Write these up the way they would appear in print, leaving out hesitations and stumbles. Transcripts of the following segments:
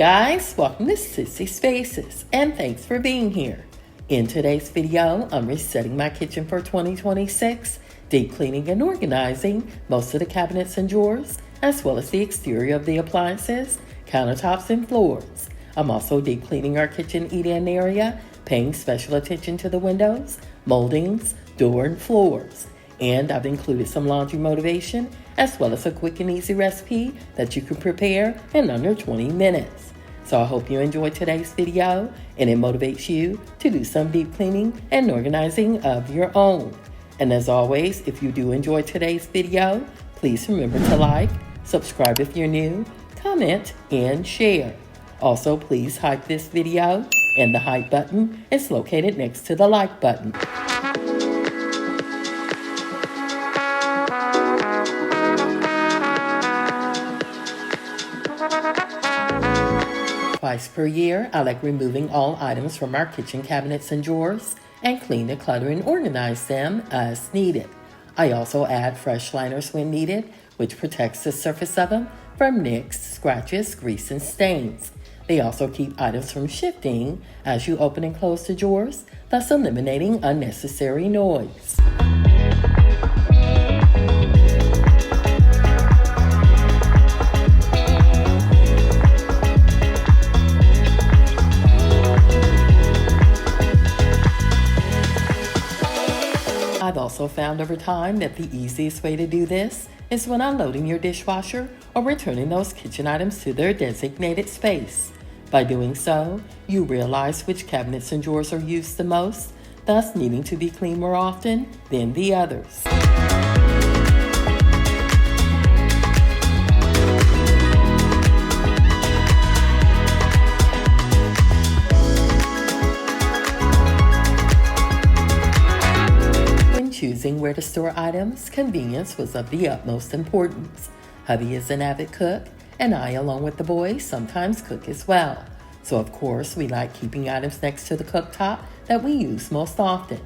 guys, welcome to Sissy Spaces, and thanks for being here. In today's video, I'm resetting my kitchen for 2026, deep cleaning and organizing most of the cabinets and drawers, as well as the exterior of the appliances, countertops, and floors. I'm also deep cleaning our kitchen eat-in area, paying special attention to the windows, moldings, door, and floors. And I've included some laundry motivation, as well as a quick and easy recipe that you can prepare in under 20 minutes. So I hope you enjoyed today's video and it motivates you to do some deep cleaning and organizing of your own. And as always, if you do enjoy today's video, please remember to like, subscribe if you're new, comment, and share. Also, please hype this video, and the hype button is located next to the like button. Twice per year, I like removing all items from our kitchen cabinets and drawers and clean, declutter, and organize them as needed. I also add fresh liners when needed, which protects the surface of them from nicks, scratches, grease, and stains. They also keep items from shifting as you open and close the drawers, thus eliminating unnecessary noise. I've also found over time that the easiest way to do this is when unloading your dishwasher or returning those kitchen items to their designated space. By doing so, you realize which cabinets and drawers are used the most, thus needing to be cleaned more often than the others. Choosing where to store items, convenience was of the utmost importance. Hubby is an avid cook, and I, along with the boys, sometimes cook as well. So of course, we like keeping items next to the cooktop that we use most often.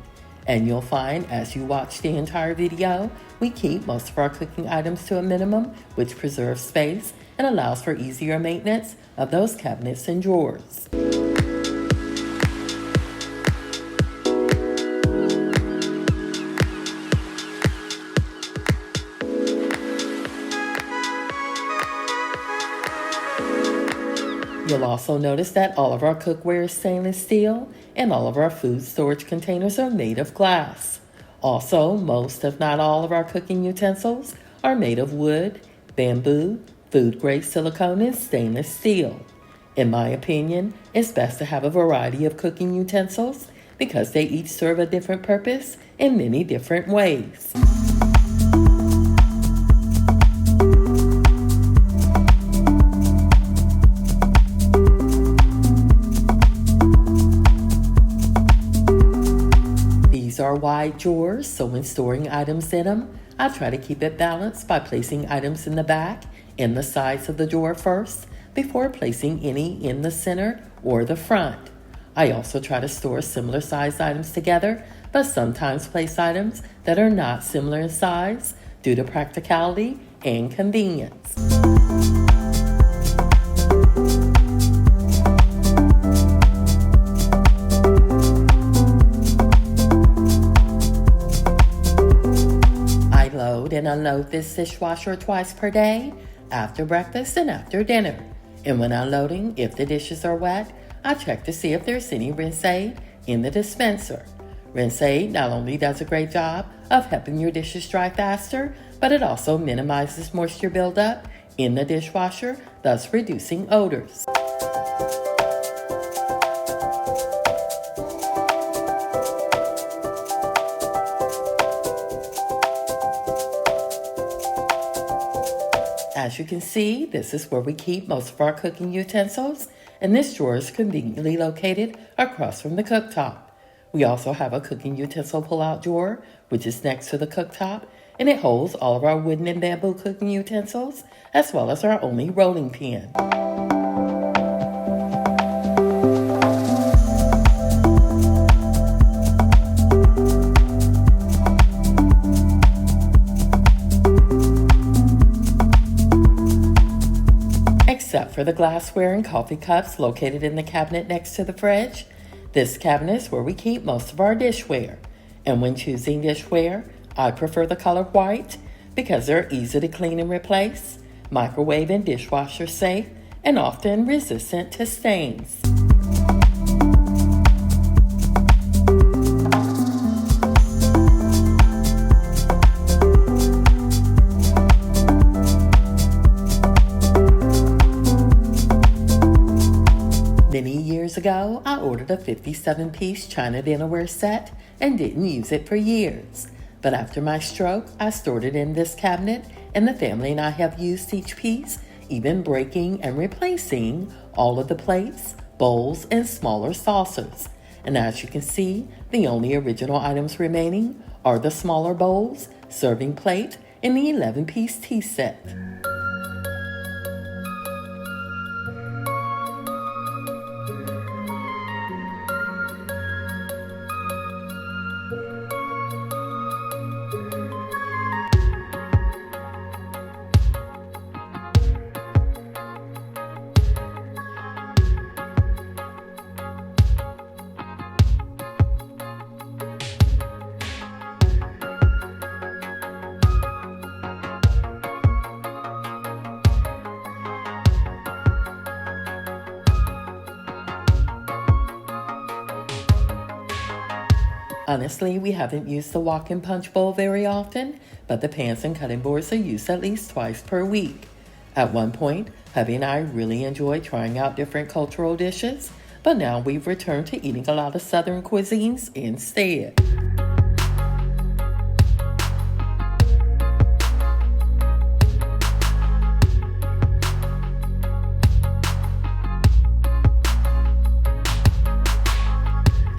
And you'll find as you watch the entire video, we keep most of our cooking items to a minimum, which preserves space and allows for easier maintenance of those cabinets and drawers. You'll also notice that all of our cookware is stainless steel and all of our food storage containers are made of glass. Also, most if not all of our cooking utensils are made of wood, bamboo, food-grade silicone, and stainless steel. In my opinion, it's best to have a variety of cooking utensils because they each serve a different purpose in many different ways. These are wide drawers, so when storing items in them, I try to keep it balanced by placing items in the back and the sides of the drawer first before placing any in the center or the front. I also try to store similar sized items together, but sometimes place items that are not similar in size due to practicality and convenience. And unload this dishwasher twice per day, after breakfast and after dinner. And when unloading, if the dishes are wet, I check to see if there's any rinse aid in the dispenser. Rinse aid not only does a great job of helping your dishes dry faster, but it also minimizes moisture buildup in the dishwasher, thus reducing odors. As you can see, this is where we keep most of our cooking utensils, and this drawer is conveniently located across from the cooktop. We also have a cooking utensil pull-out drawer, which is next to the cooktop, and it holds all of our wooden and bamboo cooking utensils, as well as our only rolling pin. for the glassware and coffee cups located in the cabinet next to the fridge, this cabinet is where we keep most of our dishware. And when choosing dishware, I prefer the color white because they're easy to clean and replace, microwave and dishwasher safe, and often resistant to stains. Many years ago, I ordered a 57-piece China dinnerware set and didn't use it for years. But after my stroke, I stored it in this cabinet, and the family and I have used each piece, even breaking and replacing all of the plates, bowls, and smaller saucers. And as you can see, the only original items remaining are the smaller bowls, serving plate, and the 11-piece tea set. Honestly, we haven't used the walk-in punch bowl very often, but the pans and cutting boards are used at least twice per week. At one point, hubby and I really enjoyed trying out different cultural dishes, but now we've returned to eating a lot of Southern cuisines instead.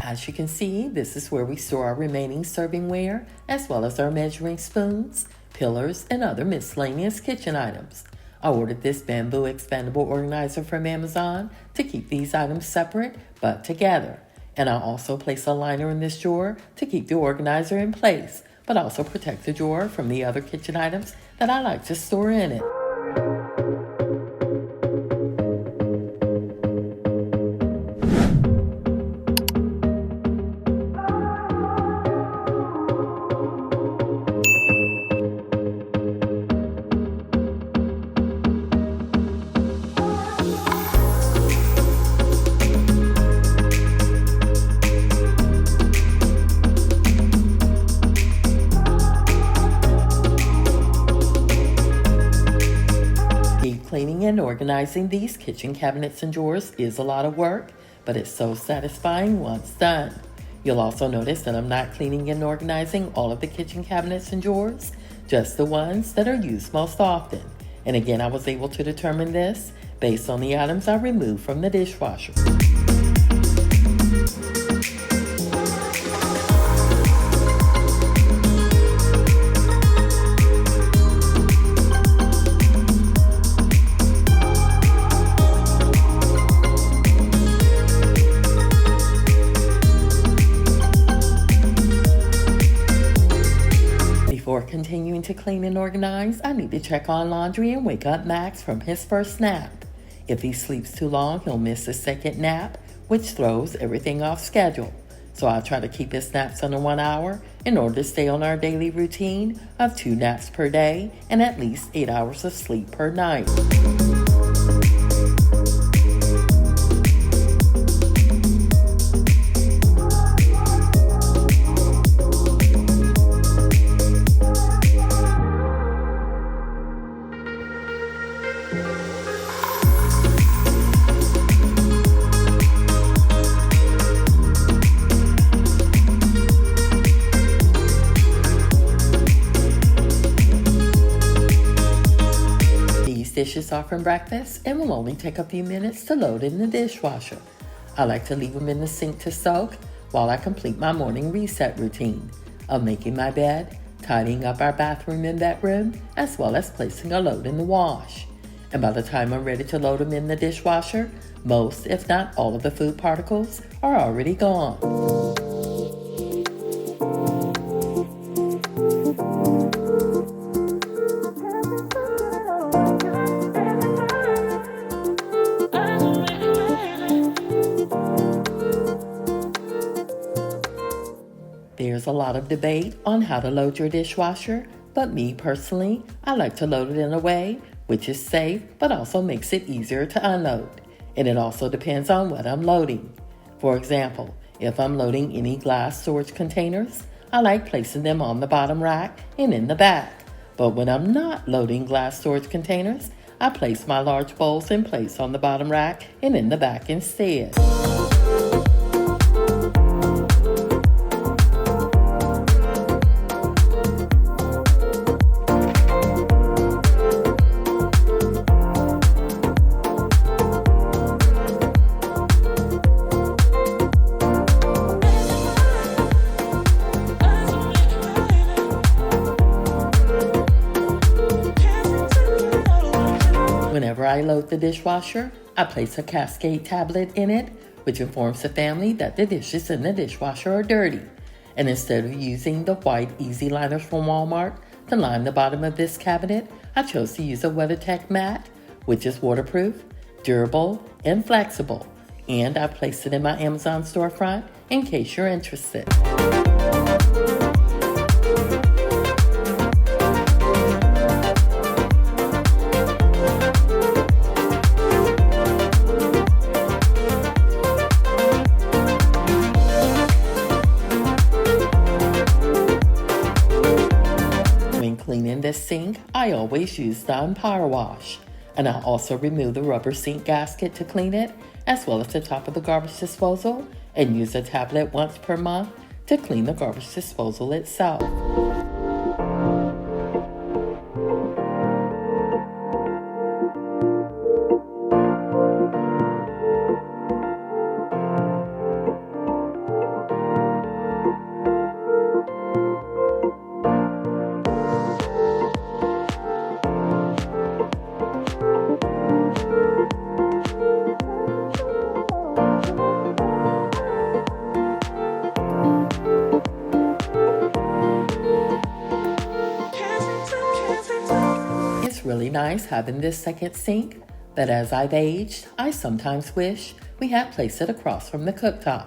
As you can see, this is where we store our remaining servingware, as well as our measuring spoons, pillars, and other miscellaneous kitchen items. I ordered this bamboo expandable organizer from Amazon to keep these items separate but together. And I also place a liner in this drawer to keep the organizer in place, but also protect the drawer from the other kitchen items that I like to store in it. Cleaning and organizing these kitchen cabinets and drawers is a lot of work, but it's so satisfying once done. You'll also notice that I'm not cleaning and organizing all of the kitchen cabinets and drawers, just the ones that are used most often. And again, I was able to determine this based on the items I removed from the dishwasher. Before continuing to clean and organize, I need to check on laundry and wake up Max from his first nap. If he sleeps too long, he'll miss his second nap, which throws everything off schedule. So I'll try to keep his naps under 1 hour in order to stay on our daily routine of 2 naps per day and at least 8 hours of sleep per night. Dishes are from breakfast and will only take a few minutes to load in the dishwasher. I like to leave them in the sink to soak while I complete my morning reset routine of making my bed, tidying up our bathroom and bedroom, as well as placing a load in the wash. And by the time I'm ready to load them in the dishwasher, most, if not all of the food particles are already gone. There's a lot of debate on how to load your dishwasher, but me personally, I like to load it in a way which is safe but also makes it easier to unload. And it also depends on what I'm loading. For example, if I'm loading any glass storage containers, I like placing them on the bottom rack and in the back. But when I'm not loading glass storage containers, I place my large bowls in place on the bottom rack and in the back instead. Whenever I load the dishwasher, I place a cascade tablet in it, which informs the family that the dishes in the dishwasher are dirty. And instead of using the white easy liners from Walmart to line the bottom of this cabinet, I chose to use a WeatherTech mat, which is waterproof, durable, and flexible. And I placed it in my Amazon storefront in case you're interested. Cleaning this sink, I always use the power wash, and I also remove the rubber sink gasket to clean it, as well as the top of the garbage disposal, and use a tablet once per month to clean the garbage disposal itself. It's really nice having this second sink, but as I've aged, I sometimes wish we had placed it across from the cooktop.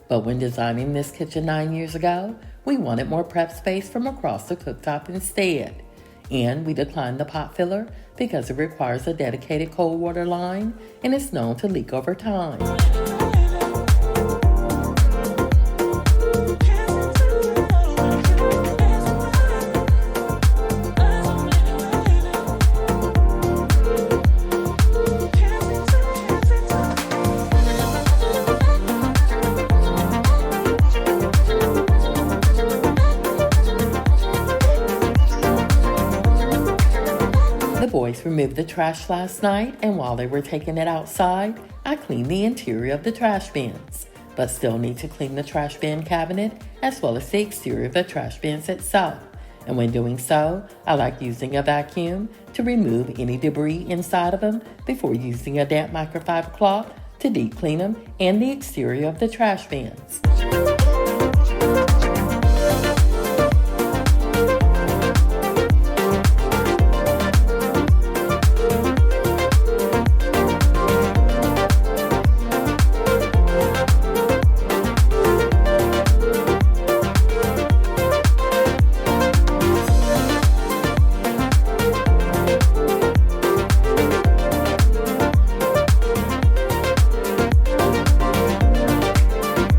But when designing this kitchen 9 years ago, we wanted more prep space from across the cooktop instead. And we declined the pot filler because it requires a dedicated cold water line and is known to leak over time. The boys removed the trash last night, and while they were taking it outside, I cleaned the interior of the trash bins, but still need to clean the trash bin cabinet as well as the exterior of the trash bins itself. And when doing so, I like using a vacuum to remove any debris inside of them before using a damp microfiber cloth to deep clean them and the exterior of the trash bins.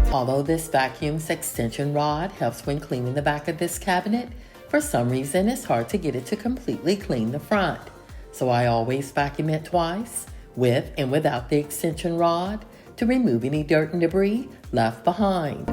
Although this vacuum's extension rod helps when cleaning the back of this cabinet, for some reason it's hard to get it to completely clean the front. So I always vacuum it twice, with and without the extension rod, to remove any dirt and debris left behind.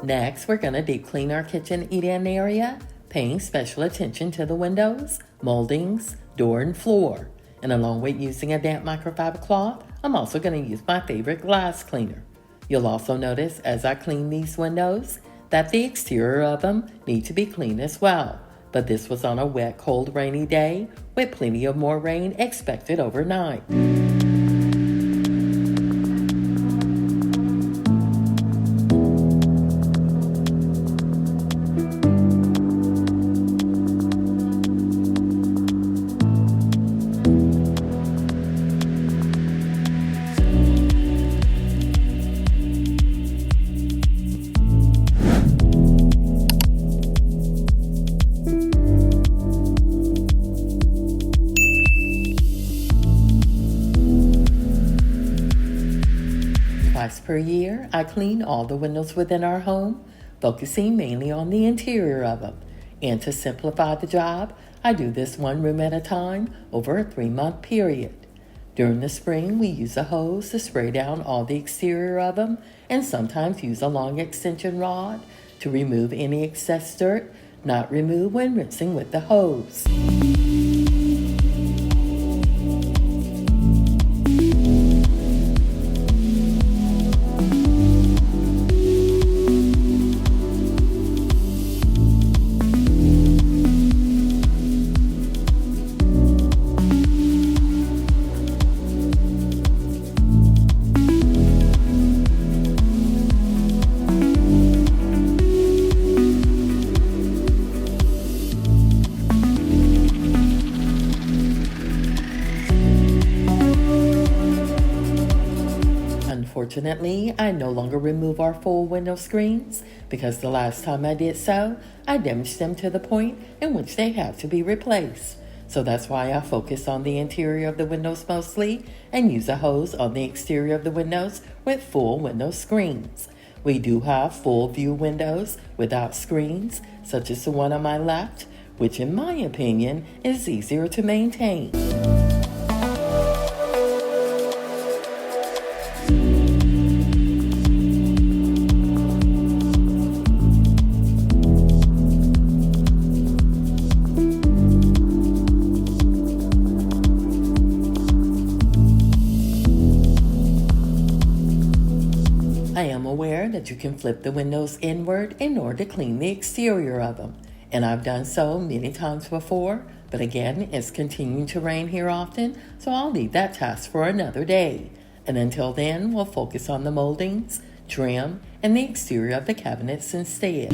Next, we're going to deep clean our kitchen eat-in area, paying special attention to the windows, moldings, door, and floor. And along with using a damp microfiber cloth, I'm also going to use my favorite glass cleaner. You'll also notice as I clean these windows that the exterior of them need to be clean as well, but this was on a wet, cold, rainy day with plenty of more rain expected overnight. Twice per year, I clean all the windows within our home, focusing mainly on the interior of them. And to simplify the job, I do this one room at a time over a 3-month period. During the spring, we use a hose to spray down all the exterior of them and sometimes use a long extension rod to remove any excess dirt not removed when rinsing with the hose. Unfortunately, I no longer remove our full window screens because the last time I did so, I damaged them to the point in which they have to be replaced. So that's why I focus on the interior of the windows mostly and use a hose on the exterior of the windows with full window screens. We do have full view windows without screens, such as the one on my left, which in my opinion is easier to maintain. I am aware that you can flip the windows inward in order to clean the exterior of them, and I've done so many times before, but again, it's continuing to rain here often, so I'll leave that task for another day. And until then, we'll focus on the moldings, trim, and the exterior of the cabinets instead.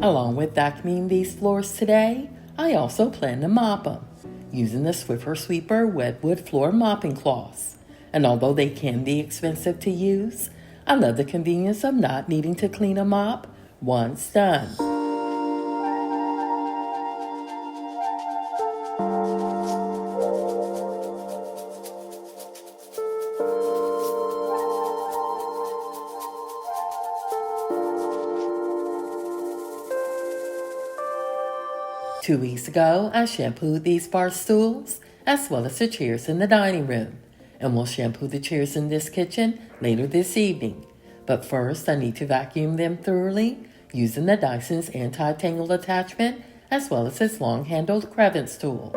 Along with vacuuming these floors today, I also plan to mop them using the Swiffer Sweeper Wetwood Floor Mopping Cloths. And although they can be expensive to use, I love the convenience of not needing to clean a mop once done. 2 weeks ago, I shampooed these bar stools as well as the chairs in the dining room, and we'll shampoo the chairs in this kitchen later this evening. But first, I need to vacuum them thoroughly using the Dyson's anti-tangle attachment as well as its long-handled crevice tool.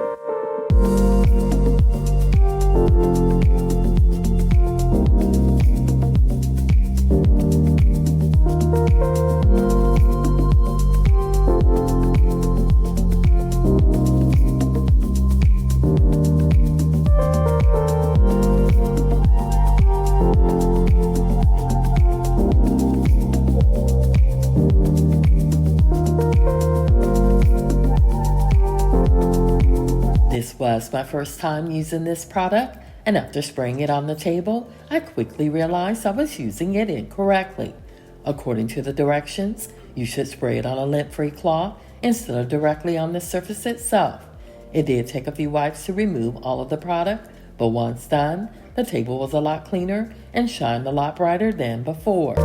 This was my first time using this product, and after spraying it on the table, I quickly realized I was using it incorrectly. According to the directions, you should spray it on a lint-free cloth instead of directly on the surface itself. It did take a few wipes to remove all of the product, but once done, the table was a lot cleaner and shined a lot brighter than before.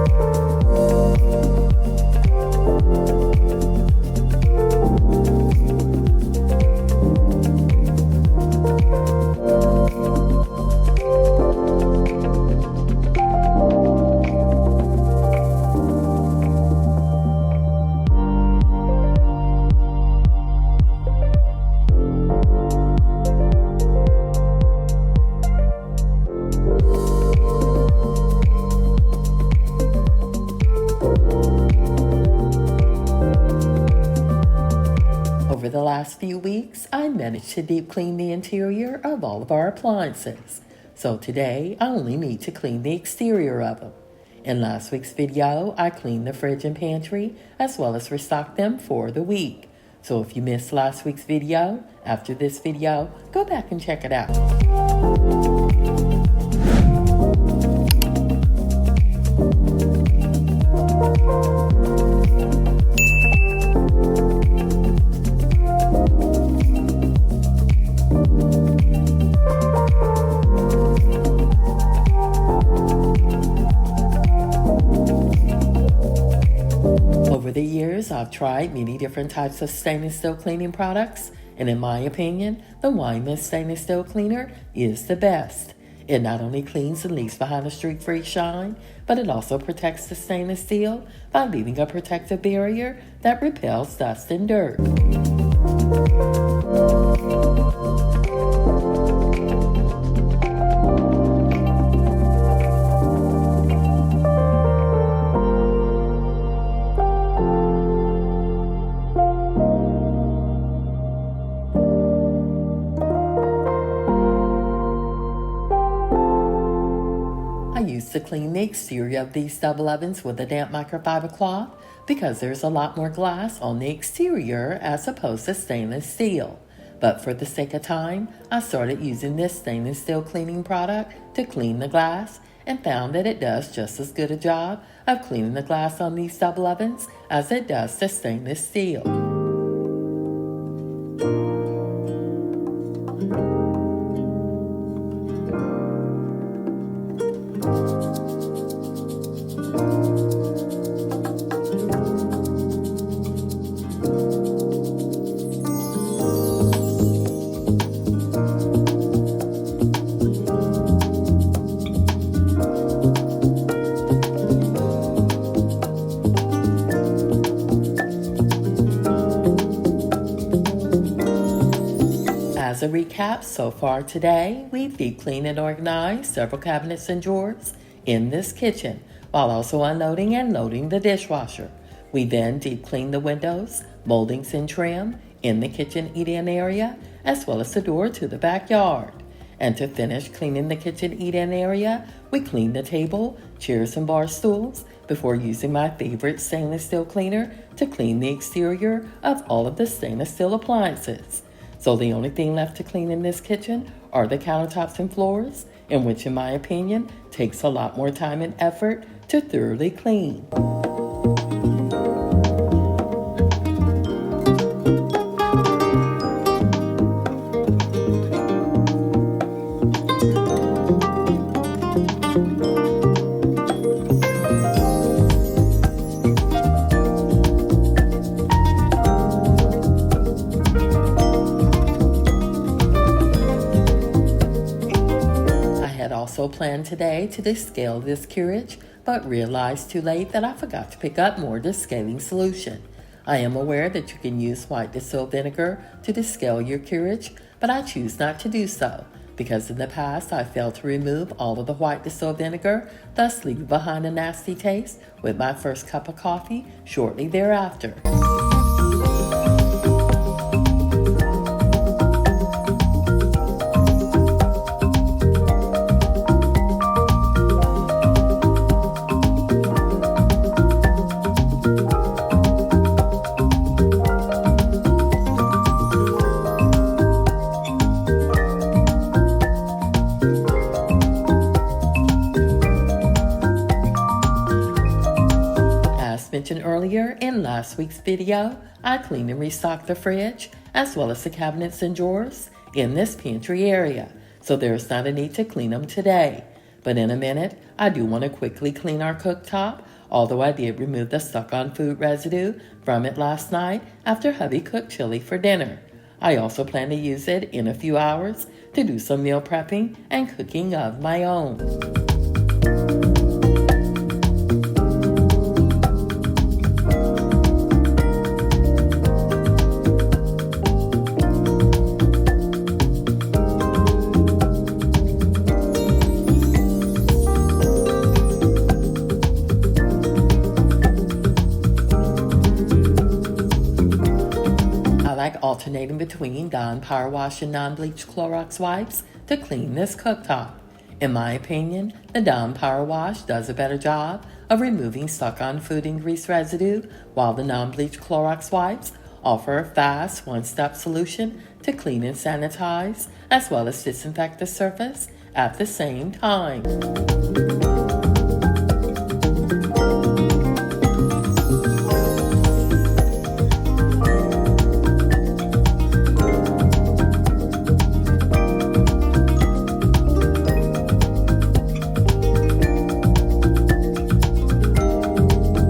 last few weeks, I managed to deep clean the interior of all of our appliances. So today, I only need to clean the exterior of them. In last week's video, I cleaned the fridge and pantry, as well as restocked them for the week. So if you missed last week's video, after this video, go back and check it out. Over the years, I've tried many different types of stainless steel cleaning products, and in my opinion, the Wine Mist Stainless Steel Cleaner is the best. It not only cleans and leaves behind a streak-free shine, but it also protects the stainless steel by leaving a protective barrier that repels dust and dirt. I used to clean the exterior of these double ovens with a damp microfiber cloth because there's a lot more glass on the exterior as opposed to stainless steel. But for the sake of time, I started using this stainless steel cleaning product to clean the glass and found that it does just as good a job of cleaning the glass on these double ovens as it does the stainless steel. As a recap, so far today, we've deep cleaned and organized several cabinets and drawers in this kitchen, while also unloading and loading the dishwasher. We then deep cleaned the windows, moldings and trim in the kitchen eat-in area, as well as the door to the backyard. And to finish cleaning the kitchen eat-in area, we cleaned the table, chairs and bar stools before using my favorite stainless steel cleaner to clean the exterior of all of the stainless steel appliances. So the only thing left to clean in this kitchen are the countertops and floors, in which in my opinion takes a lot more time and effort to thoroughly clean. Also planned today to descale this carriage, but realized too late that I forgot to pick up more descaling solution. I am aware that you can use white distill vinegar to descale your carriage, but I choose not to do so because in the past I failed to remove all of the white distill vinegar, thus leaving behind a nasty taste with my first cup of coffee shortly thereafter. Mentioned earlier in last week's video, I cleaned and restocked the fridge as well as the cabinets and drawers in this pantry area, so there's not a need to clean them today. But in a minute, I do want to quickly clean our cooktop, although I did remove the stuck-on food residue from it last night after hubby cooked chili for dinner. I also plan to use it in a few hours to do some meal prepping and cooking of my own. alternating between Dawn Power Wash and non-bleach Clorox wipes to clean this cooktop. In my opinion, the Dawn Power Wash does a better job of removing stuck-on food and grease residue, while the non-bleach Clorox wipes offer a fast one-step solution to clean and sanitize, as well as disinfect the surface at the same time.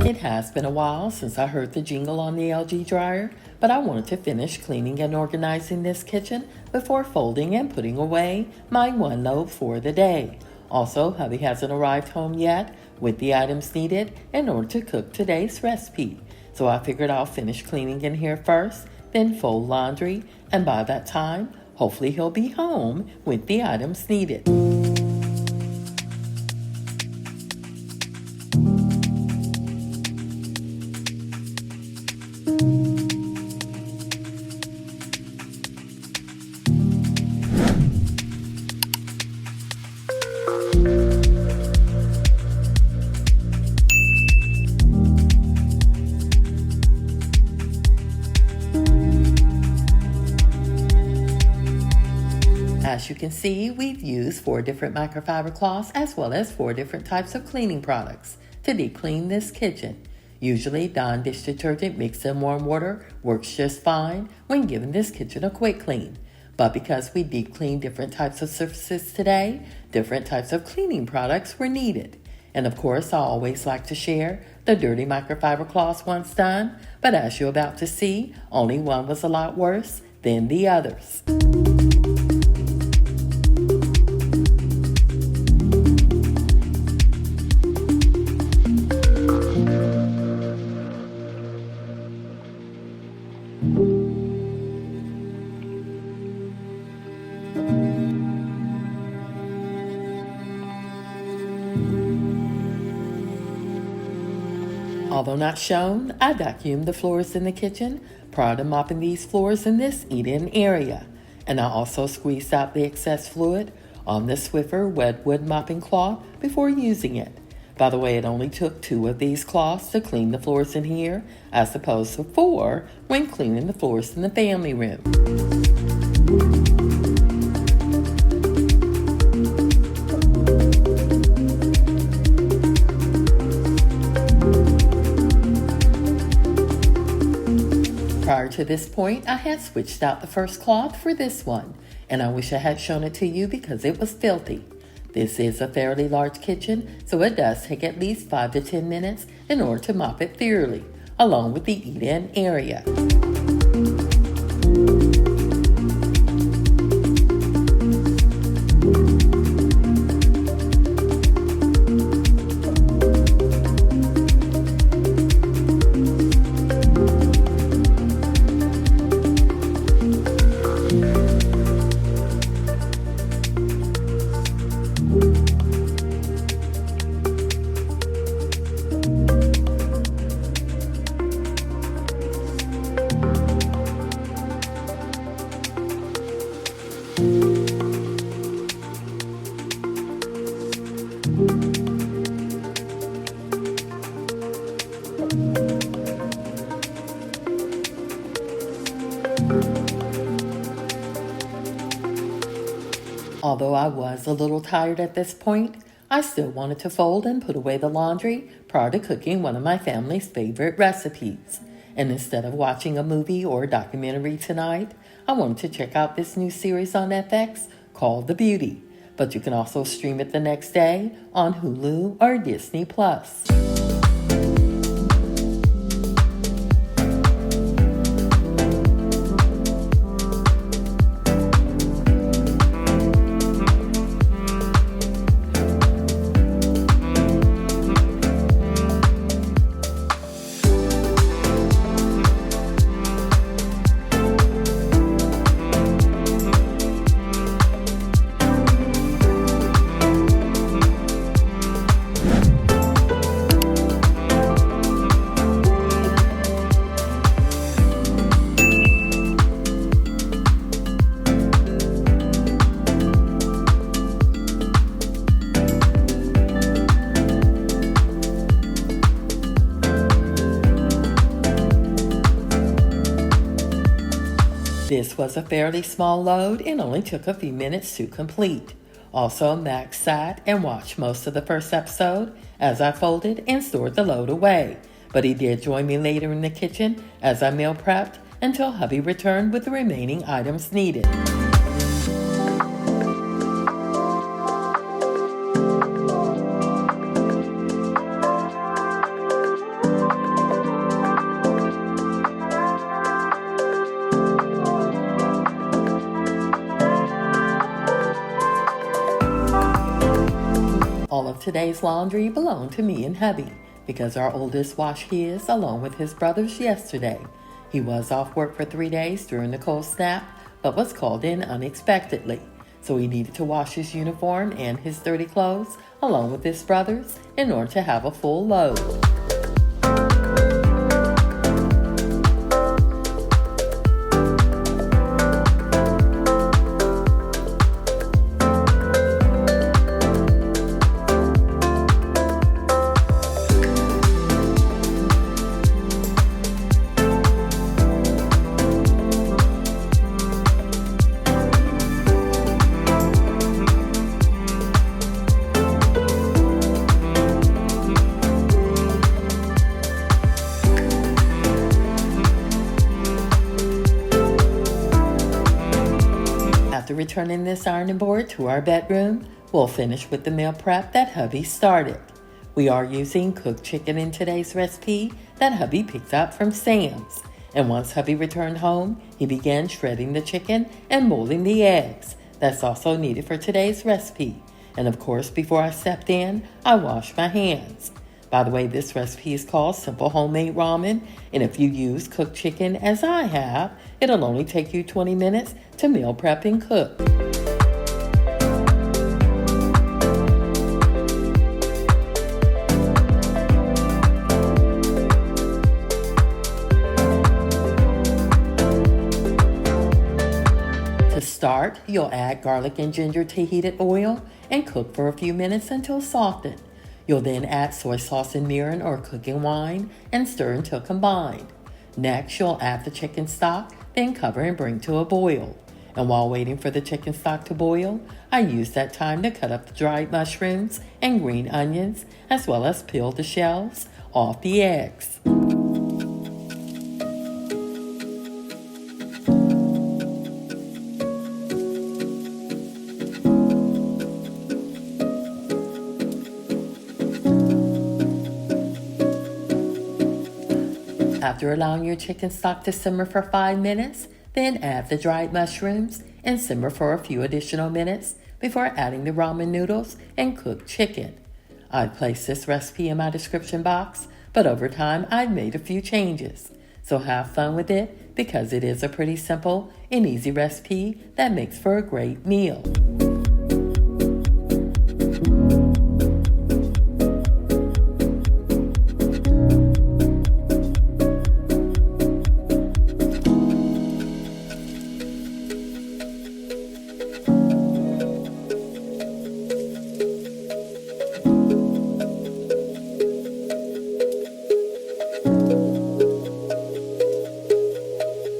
It has been a while since I heard the jingle on the LG dryer, but I wanted to finish cleaning and organizing this kitchen before folding and putting away my one load for the day. Also, hubby hasn't arrived home yet with the items needed in order to cook today's recipe. So I figured I'll finish cleaning in here first, then fold laundry, and by that time, hopefully he'll be home with the items needed. As you can see, we've used 4 different microfiber cloths as well as 4 different types of cleaning products to deep clean this kitchen. Usually, Dawn dish detergent mixed in warm water works just fine when giving this kitchen a quick clean. But because we deep cleaned different types of surfaces today, different types of cleaning products were needed. And of course, I always like to share the dirty microfiber cloths once done, but as you're about to see, only one was a lot worse than the others. Although not shown, I vacuumed the floors in the kitchen prior to mopping these floors in this eat-in area. And I also squeezed out the excess fluid on the Swiffer wet wood mopping cloth before using it. By the way, it only took 2 of these cloths to clean the floors in here, as opposed to 4 when cleaning the floors in the family room. Prior to this point, I had switched out the first cloth for this one, and I wish I had shown it to you because it was filthy. This is a fairly large kitchen, so it does take at least 5 to 10 minutes in order to mop it thoroughly, along with the eat-in area. Although I was a little tired at this point, I still wanted to fold and put away the laundry prior to cooking one of my family's favorite recipes. And instead of watching a movie or a documentary tonight, I wanted to check out this new series on FX called The Beauty. But you can also stream it the next day on Hulu or Disney+. This was a fairly small load and only took a few minutes to complete. Also, Max sat and watched most of the first episode as I folded and stored the load away, but he did join me later in the kitchen as I meal prepped until hubby returned with the remaining items needed. All of today's laundry belonged to me and hubby because our oldest washed his along with his brothers yesterday. He was off work for 3 days during the cold snap, but was called in unexpectedly. So he needed to wash his uniform and his dirty clothes along with his brothers in order to have a full load. After returning this ironing board to our bedroom, we'll finish with the meal prep that hubby started. We are using cooked chicken in today's recipe that hubby picked up from Sam's. And once hubby returned home, he began shredding the chicken and molding the eggs. That's also needed for today's recipe. And of course, before I stepped in, I washed my hands. By the way, this recipe is called Simple Homemade Ramen, and if you use cooked chicken as I have, it'll only take you 20 minutes to meal prep and cook. To start, you'll add garlic and ginger to heated oil and cook for a few minutes until softened. You'll then add soy sauce and mirin or cooking wine and stir until combined. Next, you'll add the chicken stock, then cover and bring to a boil. And while waiting for the chicken stock to boil, I use that time to cut up the dried mushrooms and green onions, as well as peel the shells off the eggs. After allowing your chicken stock to simmer for 5 minutes, then add the dried mushrooms and simmer for a few additional minutes before adding the ramen noodles and cooked chicken. I've placed this recipe in my description box, but over time I've made a few changes. So have fun with it because it is a pretty simple and easy recipe that makes for a great meal.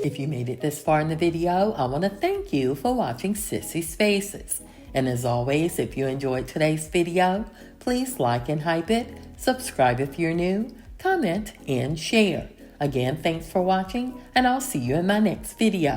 If you made it this far in the video, I want to thank you for watching Sissy's Faces. And as always, if you enjoyed today's video, please like and hype it, subscribe if you're new, comment, and share. Again, thanks for watching, and I'll see you in my next video.